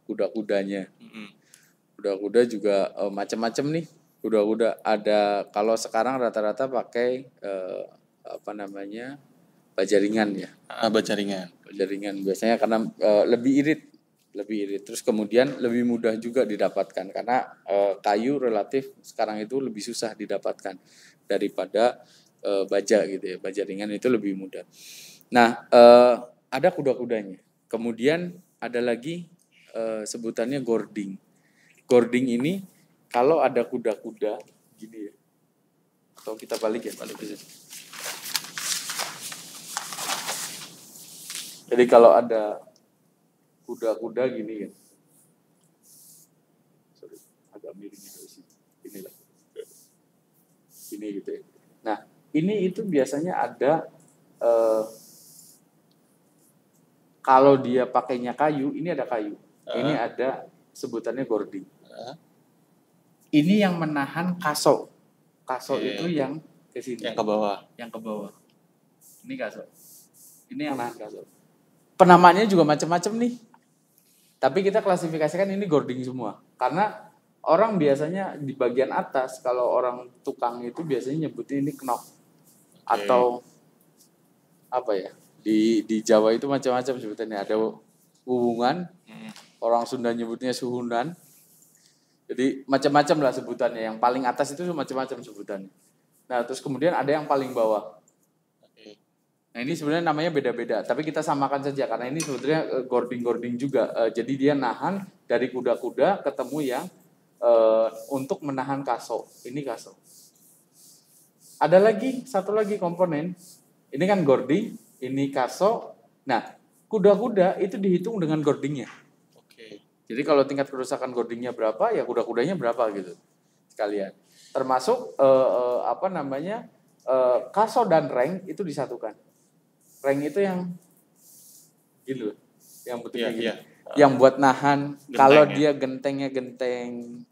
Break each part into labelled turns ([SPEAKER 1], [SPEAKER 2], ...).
[SPEAKER 1] kuda-kudanya. Kuda-kuda juga macam-macam nih. Kuda-kuda ada, kalau sekarang rata-rata pakai bajaringan ya. Bajaringan biasanya karena lebih irit. Terus kemudian lebih mudah juga didapatkan karena kayu relatif sekarang itu lebih susah didapatkan daripada baja gitu ya. Bajaringan itu lebih mudah. Nah, ada kuda-kudanya. Kemudian ada lagi sebutannya gording. Gording ini kalau ada kuda-kuda gini ya. Atau kita balik ya, balik aja. Jadi kalau ada kuda-kuda gini kan. Sorry, agak miringnya dari sini. Inilah. Ini gitu ya. Nah, ini itu biasanya ada kalau dia pakainya kayu, ini ada kayu. Ini ada sebutannya gording. Ini yang menahan kaso. Kaso itu yang ke sini.
[SPEAKER 2] Yang ke bawah.
[SPEAKER 1] Ini kaso. Ini yang nahan kaso. Penamaannya juga macam-macam nih. Tapi kita klasifikasikan ini gording semua. Karena orang biasanya di bagian atas, kalau orang tukang itu biasanya nyebutnya ini knok. Atau apa ya? Di Jawa itu macam-macam sebutannya. Ada hubungan, orang Sunda nyebutnya suhunan. Jadi macam-macam lah sebutannya. Yang paling atas itu macam-macam sebutannya. Nah, terus kemudian ada yang paling bawah. Nah, ini sebenarnya namanya beda-beda, tapi kita samakan saja karena ini sebetulnya gording juga. Jadi dia nahan dari kuda-kuda ketemu yang untuk menahan kaso. Ini kaso. Ada lagi satu lagi komponen. Ini kan gording, ini kaso. Nah, kuda-kuda itu dihitung dengan gordingnya. Jadi kalau tingkat kerusakan gordingnya berapa, ya kuda-kudanya berapa gitu sekalian. Termasuk kaso dan reng itu disatukan. Reng itu yang gitu, yang bentuknya gini. Yang buat nahan kalau dia gentengnya genteng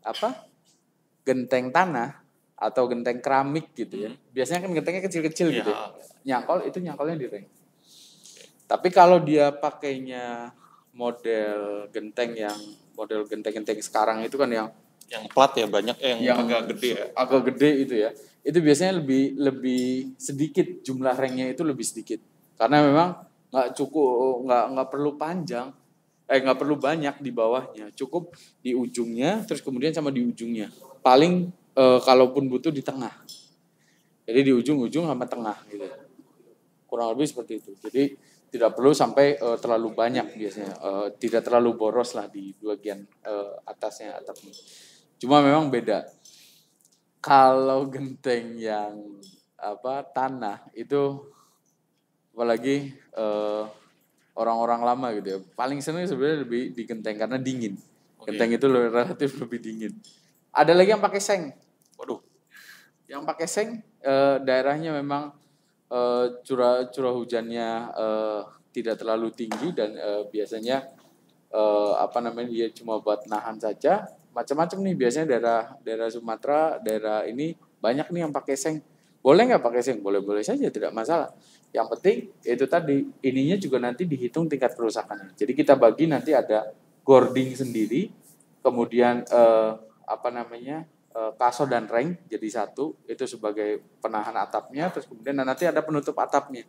[SPEAKER 1] genteng tanah atau genteng keramik gitu ya. Biasanya kan gentengnya kecil-kecil gitu ya. Nyangkolnya di reng. Tapi kalau dia pakainya model genteng sekarang itu kan yang
[SPEAKER 2] plat ya banyak yang agak gede ya.
[SPEAKER 1] Agak gede itu ya. Itu biasanya lebih sedikit, jumlah rengnya itu lebih sedikit. Karena memang nggak perlu panjang, nggak perlu banyak di bawahnya, cukup di ujungnya, terus kemudian sama di ujungnya. Paling kalaupun butuh di tengah, jadi di ujung sama tengah gitu. Kurang lebih seperti itu. Jadi tidak perlu sampai terlalu banyak biasanya, tidak terlalu boros lah di bagian atasnya atapnya. Cuma memang beda. Kalau genteng yang tanah itu apalagi orang-orang lama gitu ya, paling senang sebenarnya lebih di genteng karena dingin. Genteng itu relatif lebih dingin. Ada lagi yang pakai seng. Yang pakai seng daerahnya memang curah hujannya tidak terlalu tinggi dan biasanya dia cuma buat nahan saja. Macam-macam nih biasanya daerah Sumatera, daerah ini banyak nih yang pakai seng. Boleh nggak pakai seng? Boleh-boleh saja, tidak masalah. Yang penting itu tadi, ininya juga nanti dihitung tingkat kerusakannya. Jadi kita bagi nanti ada gording sendiri, kemudian kaso dan reng jadi satu, itu sebagai penahan atapnya, terus kemudian nanti ada penutup atapnya.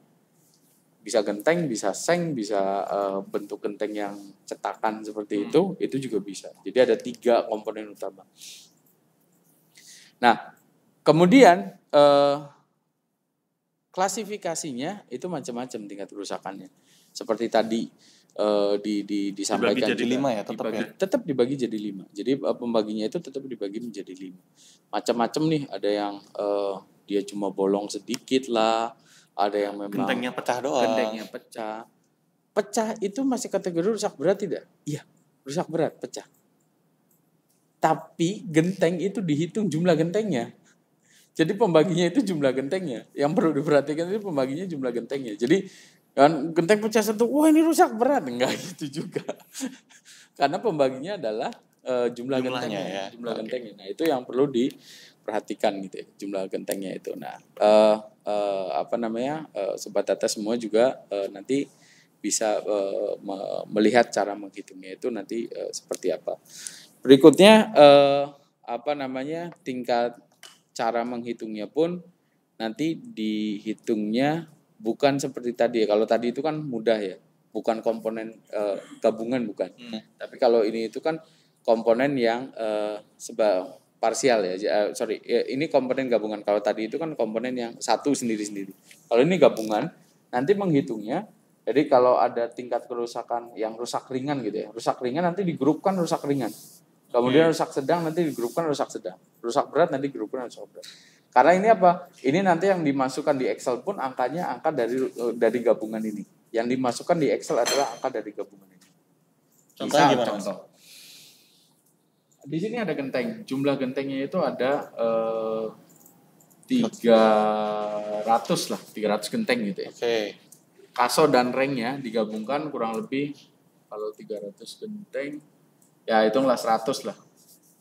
[SPEAKER 1] Bisa genteng, bisa seng, bisa bentuk genteng yang cetakan seperti itu juga bisa. Jadi ada 3 komponen utama. Nah, kemudian klasifikasinya itu macam-macam tingkat kerusakannya. Seperti tadi disampaikan
[SPEAKER 2] dibagi jadi 5 ya,
[SPEAKER 1] tetap dibagi jadi 5. Jadi pembaginya itu tetap dibagi menjadi 5. Macam-macam nih, ada yang dia cuma bolong sedikit lah, ada yang memang
[SPEAKER 2] gentengnya pecah doang.
[SPEAKER 1] Pecah itu masih kategori rusak berat tidak? Iya, rusak berat, pecah. Tapi genteng itu dihitung jumlah gentengnya. Jadi pembaginya itu jumlah gentengnya. Yang perlu diperhatikan itu pembaginya jumlah gentengnya. Jadi kan genteng pecah satu, wah ini rusak berat. Enggak gitu juga. Karena pembaginya adalah jumlahnya gentengnya. Jumlah gentengnya. Nah itu yang perlu diperhatikan gitu ya, jumlah gentengnya itu. Nah Sobat Data semua juga nanti bisa melihat cara menghitungnya itu nanti seperti apa. Berikutnya tingkat cara menghitungnya pun nanti dihitungnya bukan seperti tadi ya. Kalau tadi itu kan mudah ya, bukan komponen gabungan bukan. Tapi kalau ini itu kan komponen yang parsial ya. Ini komponen gabungan. Kalau tadi itu kan komponen yang satu sendiri-sendiri. Kalau ini gabungan, nanti menghitungnya. Jadi kalau ada tingkat kerusakan yang rusak ringan gitu ya. Rusak ringan nanti digrupkan rusak ringan. Kemudian rusak sedang nanti digrupkan rusak sedang. Rusak berat nanti digrupkan rusak berat. Karena ini apa? Ini nanti yang dimasukkan di Excel pun angkanya angka dari gabungan ini. Yang dimasukkan di Excel adalah angka dari gabungan ini.
[SPEAKER 2] Contohnya gimana?
[SPEAKER 1] Contoh. Di sini ada genteng. Jumlah gentengnya itu ada 300 genteng gitu ya.
[SPEAKER 2] Oke.
[SPEAKER 1] Kaso dan rengnya digabungkan kurang lebih kalau 300 genteng ya hitunglah 100 lah.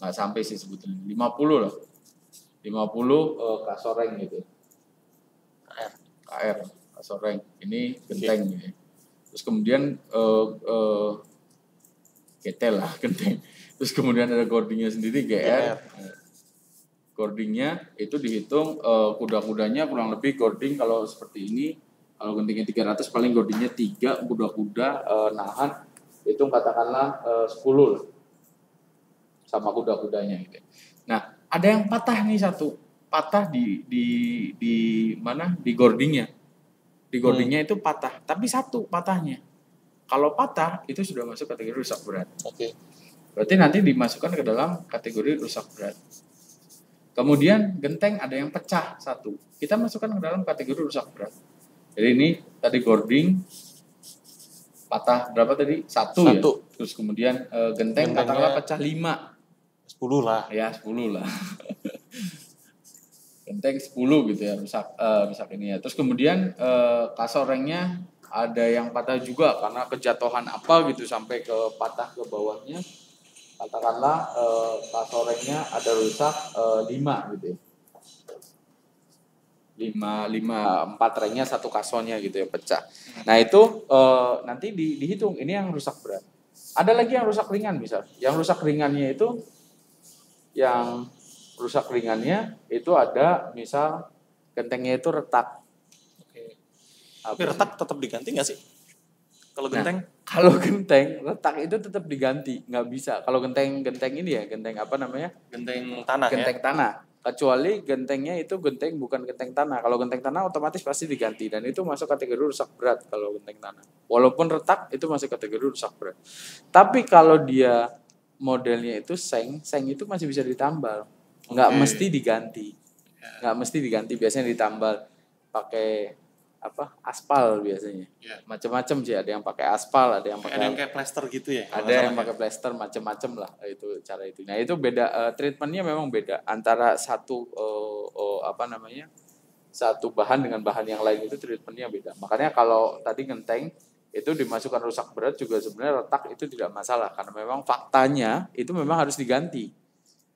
[SPEAKER 1] Nggak sampai sih sebetulnya. 50 lah. 50 kaso reng gitu. KR kaso reng. Ini genteng gitu. Terus kemudian GT lah genteng. Terus kemudian ada gordingnya sendiri GR. Gordingnya itu dihitung kuda-kudanya kurang lebih gording kalau seperti ini. Kalau gentengnya 300 paling gordingnya 3, kuda-kuda nahan itu katakanlah 10 lah. Sama kuda-kudanya gitu. Nah, ada yang patah nih satu. Patah di mana? Di gordingnya. Di gordingnya itu patah, tapi satu patahnya. Kalau patah itu sudah masuk kategori rusak berat.
[SPEAKER 2] Oke.
[SPEAKER 1] Berarti nanti dimasukkan ke dalam kategori rusak berat. Kemudian genteng ada yang pecah satu. Kita masukkan ke dalam kategori rusak berat. Jadi ini tadi gording patah berapa tadi? Satu. Ya. Terus kemudian genteng katakanlah pecah 5.
[SPEAKER 2] 10 lah.
[SPEAKER 1] Ya 10 lah. Genteng 10 gitu ya rusak ini ya. Terus kemudian kasorengnya ada yang patah juga karena kejatuhan apa gitu sampai ke patah ke bawahnya. Katakanlah kasorengnya ada rusak 5 gitu ya. 4 rengnya 1 kasonya gitu ya pecah. Nah itu nanti dihitung ini yang rusak berat. Ada lagi yang rusak ringan misal. Yang rusak ringannya itu ada misal gentengnya itu retak.
[SPEAKER 2] Oke. Tapi retak tetap diganti nggak sih? Kalau genteng?
[SPEAKER 1] Nah, kalau genteng retak itu tetap diganti, nggak bisa. Kalau genteng ini ya genteng apa namanya?
[SPEAKER 2] Genteng tanah.
[SPEAKER 1] Genteng tanah. Kecuali gentengnya itu genteng bukan genteng tanah. Kalau genteng tanah otomatis pasti diganti dan itu masuk kategori rusak berat kalau genteng tanah. Walaupun retak itu masuk kategori rusak berat. Tapi kalau dia modelnya itu seng itu masih bisa ditambal. Nggak mesti diganti. Nggak mesti diganti, biasanya ditambal pakai aspal biasanya. Macam-macam sih, ada yang pakai aspal, ada yang
[SPEAKER 2] kayak plester gitu ya.
[SPEAKER 1] Ada yang pakai plester macam-macam lah itu cara itu. Nah, itu beda treatmentnya memang beda antara satu satu bahan dengan bahan yang lain itu treatmentnya beda. Makanya kalau tadi genteng itu dimasukkan rusak berat juga sebenarnya retak itu tidak masalah karena memang faktanya itu memang harus diganti.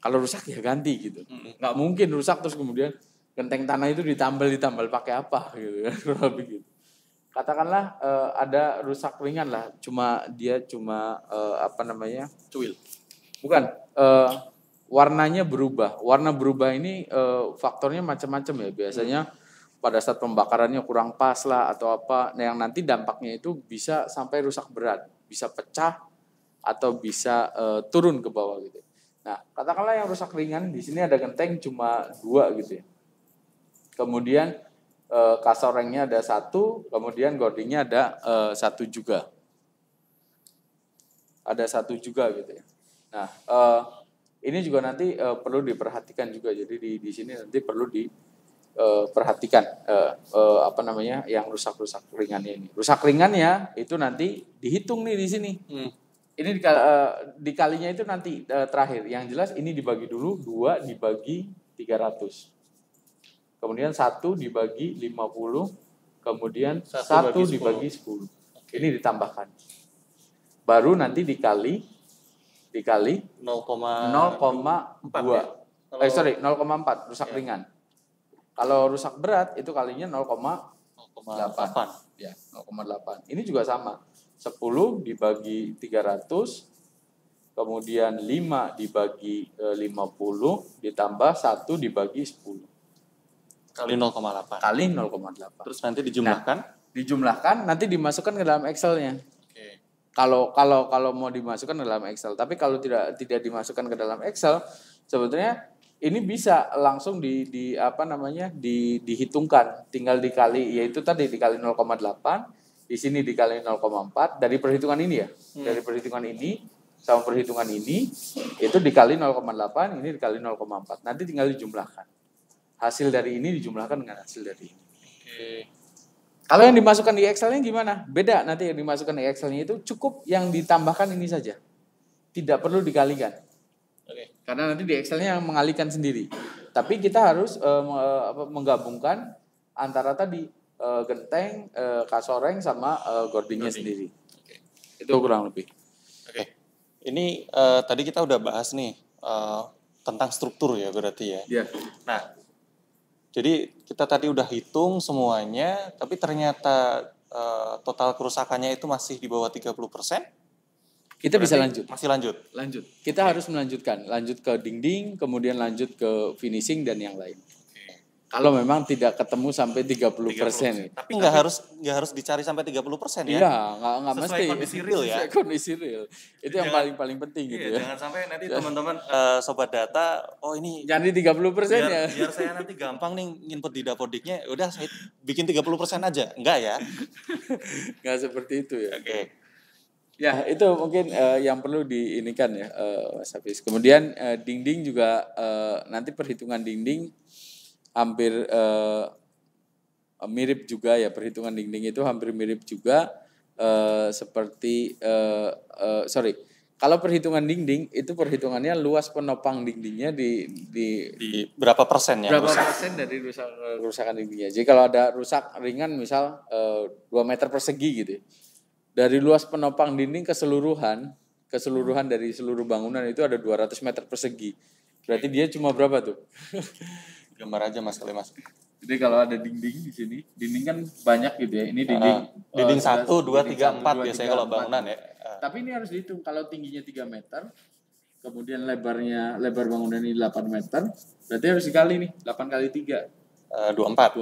[SPEAKER 1] Kalau rusak ya ganti gitu. Nggak mungkin rusak terus kemudian genteng tanah itu ditambal pakai apa gitu kan kurang lebih gitu. Katakanlah ada rusak ringan lah, dia cuma cuil. Bukan, warnanya berubah. Warna berubah ini faktornya macam-macam ya. Biasanya pada saat pembakarannya kurang pas lah atau apa. Nah, yang nanti dampaknya itu bisa sampai rusak berat, bisa pecah atau bisa turun ke bawah gitu. Nah, katakanlah yang rusak ringan di sini ada genteng cuma 2 gitu ya. Kemudian kasorengnya ada 1, kemudian gordingnya ada 1 juga. Ada 1 juga gitu ya. Nah, ini juga nanti perlu diperhatikan juga. Jadi di sini nanti perlu diperhatikan yang rusak ringannya ini. Rusak ringannya itu nanti dihitung nih di sini. Ini dikalinya itu nanti terakhir. Yang jelas ini dibagi dulu 2 dibagi 300. Kemudian 1 dibagi 50, kemudian 1 dibagi 10. Ini ditambahkan. Baru nanti dikali 0,2. 0,4 rusak ringan. Kalau rusak berat itu kalinya 0,4.
[SPEAKER 2] 0,8.
[SPEAKER 1] Ya, 0,8. Ini juga sama. 10 dibagi 300, kemudian 5 dibagi 50, ditambah 1 dibagi 10.
[SPEAKER 2] Kali 0,8.
[SPEAKER 1] Kali 0,8.
[SPEAKER 2] Terus nanti dijumlahkan?
[SPEAKER 1] Dijumlahkan, nanti dimasukkan ke dalam Excel-nya.
[SPEAKER 2] Oke.
[SPEAKER 1] Kalau mau dimasukkan ke dalam Excel, tapi kalau tidak dimasukkan ke dalam Excel, sebetulnya ini bisa langsung dihitungkan, tinggal dikali, yaitu tadi dikali 0,8, di sini dikali 0,4 dari perhitungan ini ya, dari perhitungan ini sama perhitungan ini itu dikali 0,8, ini dikali 0,4, nanti tinggal dijumlahkan. Hasil dari ini dijumlahkan dengan hasil dari ini.
[SPEAKER 2] Oke.
[SPEAKER 1] Kalau yang dimasukkan di Excel-nya gimana? Beda, nanti yang dimasukkan di Excel-nya itu cukup yang ditambahkan ini saja. Tidak perlu dikalikan.
[SPEAKER 2] Oke.
[SPEAKER 1] Karena nanti di Excel-nya yang mengalihkan sendiri. Tapi kita harus menggabungkan antara tadi genteng, kasoreng sama gordingnya sendiri.
[SPEAKER 2] Oke.
[SPEAKER 1] Itu kurang lebih.
[SPEAKER 2] Oke. Ini tadi kita udah bahas nih tentang struktur ya berarti ya.
[SPEAKER 1] Ya.
[SPEAKER 2] Nah, jadi kita tadi udah hitung semuanya, tapi ternyata total kerusakannya itu masih di bawah 30%.
[SPEAKER 1] Kita bisa
[SPEAKER 2] Berarti
[SPEAKER 1] lanjut.
[SPEAKER 2] Masih lanjut.
[SPEAKER 1] Lanjut. Kita harus melanjutkan. Lanjut ke dinding, kemudian lanjut ke finishing dan yang lain.
[SPEAKER 2] Oke.
[SPEAKER 1] Kalau memang tidak ketemu sampai 30%.
[SPEAKER 2] Tapi nggak harus dicari sampai 30% ya.
[SPEAKER 1] Iya, nggak
[SPEAKER 2] Sesuai
[SPEAKER 1] mesti.
[SPEAKER 2] kondisi real ya.
[SPEAKER 1] Sesuai kondisi real. Itu yang paling penting gitu ya.
[SPEAKER 2] Jangan sampai nanti teman-teman sobat data, oh ini
[SPEAKER 1] Jadi 30% ya.
[SPEAKER 2] biar saya nanti gampang nih input di Dapodiknya, udah saya bikin 30% aja. Enggak ya.
[SPEAKER 1] Nggak seperti itu ya.
[SPEAKER 2] Oke.
[SPEAKER 1] Ya, itu mungkin yang perlu diinikan ya, Mas Hafiz. Kemudian dinding juga nanti perhitungan dinding hampir mirip juga ya, perhitungan dinding itu hampir mirip juga seperti kalau perhitungan dinding itu perhitungannya luas penopang dindingnya di
[SPEAKER 2] Di berapa persen ya?
[SPEAKER 1] berapa persen dari kerusakan dindingnya. Jadi kalau ada rusak ringan misal 2 meter persegi gitu. Dari luas penopang dinding keseluruhan dari seluruh bangunan itu ada 200 meter persegi. Berarti dia cuma berapa tuh?
[SPEAKER 2] Gambar aja Mas kali Mas.
[SPEAKER 1] Jadi kalau ada dinding di sini, dinding kan banyak gitu ya. Ini dinding
[SPEAKER 2] Dinding 1, 2, 3, 4
[SPEAKER 1] 2,
[SPEAKER 2] biasanya
[SPEAKER 1] 3,
[SPEAKER 2] kalau
[SPEAKER 1] 4.
[SPEAKER 2] bangunan ya.
[SPEAKER 1] Tapi ini harus dihitung kalau tingginya 3 meter, kemudian lebar bangunan ini 8 meter, berarti harus dikali nih, 8 kali 3.
[SPEAKER 2] 24.